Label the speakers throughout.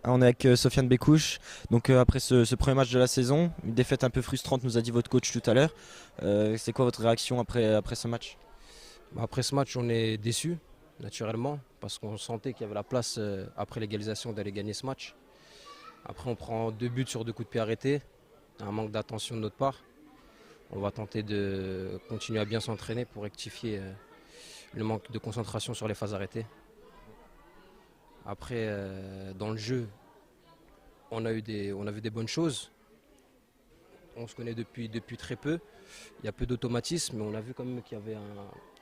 Speaker 1: On est avec Sofiane Bekouche. Donc après ce premier match de la saison, une défaite un peu frustrante, nous a dit votre coach tout à l'heure. C'est quoi votre réaction après ce match?
Speaker 2: Après ce match, on est déçu, naturellement, parce qu'on sentait qu'il y avait la place après l'égalisation d'aller gagner ce match. Après, on prend 2 buts sur 2 coups de pied arrêtés, un manque d'attention de notre part. On va tenter de continuer à bien s'entraîner pour rectifier le manque de concentration sur les phases arrêtées. Après, dans le jeu, on a vu des bonnes choses. On se connaît depuis très peu. Il y a peu d'automatisme, mais on a vu quand même qu'il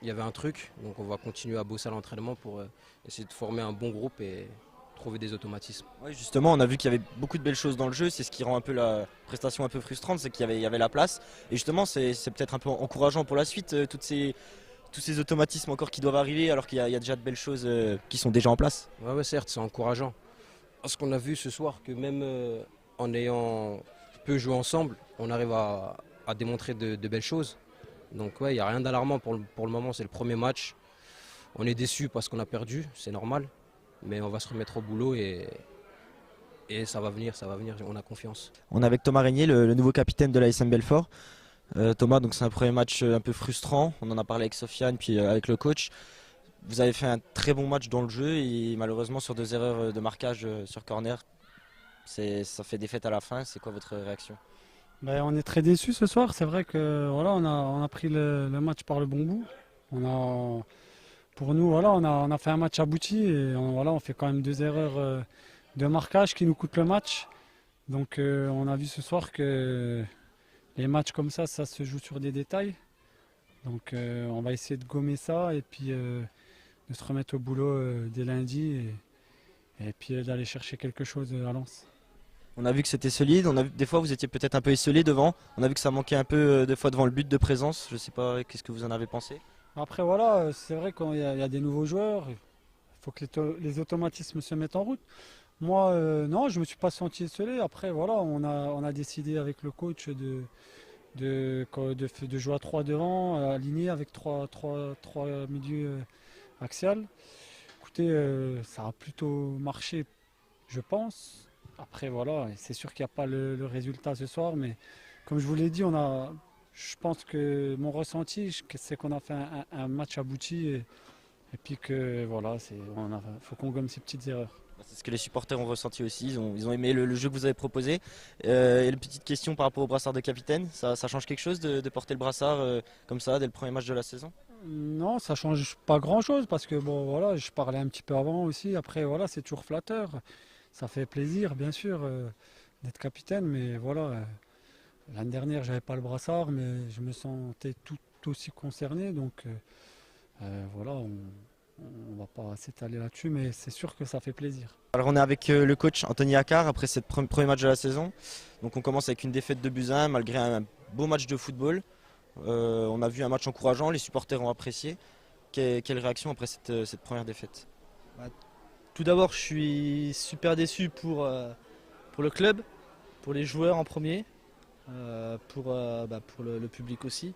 Speaker 2: y avait un truc. Donc on va continuer à bosser à l'entraînement pour essayer de former un bon groupe et trouver des automatismes.
Speaker 1: Oui, justement, on a vu qu'il y avait beaucoup de belles choses dans le jeu. C'est ce qui rend un peu la prestation un peu frustrante, c'est qu'il y avait la place. Et justement, c'est peut-être un peu encourageant pour la suite, tous ces automatismes encore qui doivent arriver, alors qu'il y a déjà de belles choses qui sont déjà en place.
Speaker 2: Ouais, certes, c'est encourageant. Parce qu'on a vu ce soir que même en ayant peu joué ensemble, on arrive à démontrer de belles choses. Donc ouais, il n'y a rien d'alarmant pour le moment, c'est le premier match. On est déçu parce qu'on a perdu, c'est normal. Mais on va se remettre au boulot et ça va venir, on a confiance.
Speaker 1: On est avec Thomas Régnier, le nouveau capitaine de l'ASM Belfort. Thomas, donc c'est un premier match un peu frustrant. On en a parlé avec Sofiane, puis avec le coach. Vous avez fait un très bon match dans le jeu et malheureusement sur 2 erreurs de marquage sur corner, ça fait défaite à la fin. C'est quoi votre réaction?
Speaker 3: Ben, on est très déçus ce soir. C'est vrai que voilà, on a pris le match par le bon bout. Pour nous, voilà, on a fait un match abouti et voilà, on fait quand même 2 erreurs de marquage qui nous coûtent le match. Donc on a vu ce soir que les matchs comme ça se joue sur des détails. Donc on va essayer de gommer ça et puis de se remettre au boulot dès lundi et puis d'aller chercher quelque chose à Lens.
Speaker 1: On a vu que c'était solide, on a vu des fois vous étiez peut-être un peu esselé devant, on a vu que ça manquait un peu des fois devant le but de présence, je sais pas qu'est-ce que vous en avez pensé.
Speaker 3: Après voilà, c'est vrai qu'il y a des nouveaux joueurs, il faut que les automatismes se mettent en route. Moi, non, je me suis pas senti esselé. Après voilà, on a décidé avec le coach de jouer à 3 devant, aligné avec trois milieux axial. Écoutez, ça a plutôt marché, je pense. Après, voilà, c'est sûr qu'il n'y a pas le résultat ce soir, mais comme je vous l'ai dit, je pense que mon ressenti, c'est qu'on a fait un match abouti et puis que voilà, faut qu'on gomme ces petites erreurs.
Speaker 1: C'est ce que les supporters ont ressenti aussi, ils ont aimé le jeu que vous avez proposé. Et une petite question par rapport au brassard de capitaine, ça change quelque chose de porter le brassard comme ça dès le premier match de la saison?
Speaker 3: Non, ça change pas grand-chose parce que bon, voilà, je parlais un petit peu avant aussi. Après, voilà, c'est toujours flatteur. Ça fait plaisir, bien sûr, d'être capitaine, mais voilà. L'année dernière, j'avais pas le brassard, mais je me sentais tout aussi concerné. Donc voilà, on va pas s'étaler là-dessus, mais c'est sûr que ça fait plaisir.
Speaker 1: Alors on est avec le coach Anthony Accard après ce premier match de la saison. Donc on commence avec une défaite de buts 1 malgré un beau match de football. On a vu un match encourageant, les supporters ont apprécié. Quelle réaction après cette première défaite?
Speaker 4: Bah, tout d'abord, je suis super déçu pour le club, pour les joueurs en premier, pour le public aussi.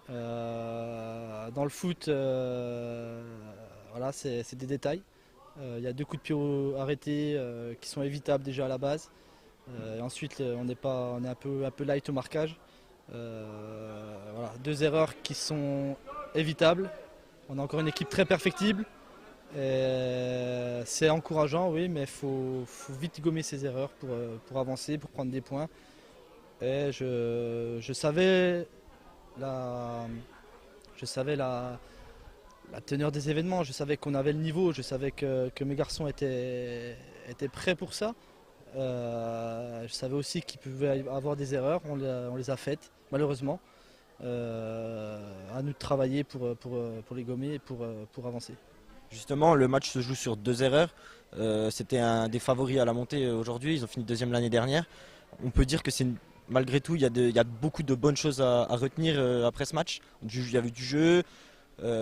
Speaker 4: Dans le foot, voilà, c'est des détails. Il y a 2 coups de pied arrêtés qui sont évitables déjà à la base. Et ensuite, on est un peu light au marquage. Voilà, 2 erreurs qui sont évitables. On a encore une équipe très perfectible. C'est encourageant, oui, mais faut vite gommer ces erreurs pour avancer, pour prendre des points. Et je savais la teneur des événements, je savais qu'on avait le niveau, je savais que mes garçons étaient prêts pour ça. Je savais aussi qu'il pouvait y avoir des erreurs, on les a faites, malheureusement. À nous de travailler pour les gommer et pour avancer.
Speaker 1: Justement, le match se joue sur 2 erreurs. C'était un des favoris à la montée aujourd'hui. Ils ont fini deuxième l'année dernière. On peut dire que malgré tout, il y a beaucoup de bonnes choses à retenir après ce match. Il y avait du jeu,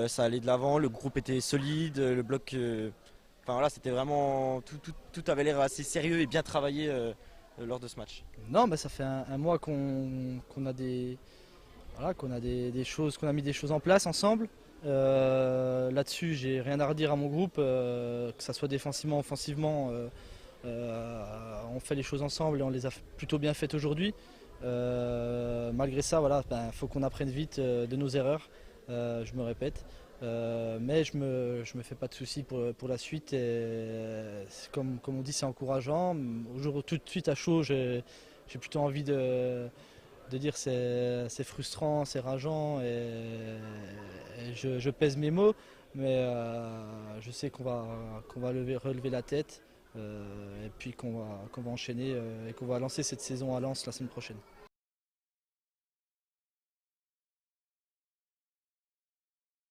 Speaker 1: ça allait de l'avant, le groupe était solide, le bloc. Enfin voilà, c'était vraiment tout avait l'air assez sérieux et bien travaillé lors de ce match.
Speaker 4: Non, mais ça fait un mois qu'on a voilà, qu'on a mis des choses en place ensemble. Là-dessus, j'ai rien à redire à mon groupe, que ça soit défensivement, offensivement. On fait les choses ensemble et on les a plutôt bien faites aujourd'hui. Malgré ça, voilà, faut qu'on apprenne vite de nos erreurs, je me répète. Mais je me fais pas de soucis pour la suite. Et comme on dit, c'est encourageant. Tout de suite à chaud, j'ai plutôt envie de dire c'est frustrant, c'est rageant et je pèse mes mots. Mais je sais qu'on va relever la tête et puis qu'on va enchaîner et qu'on va lancer cette saison à Lens la semaine prochaine.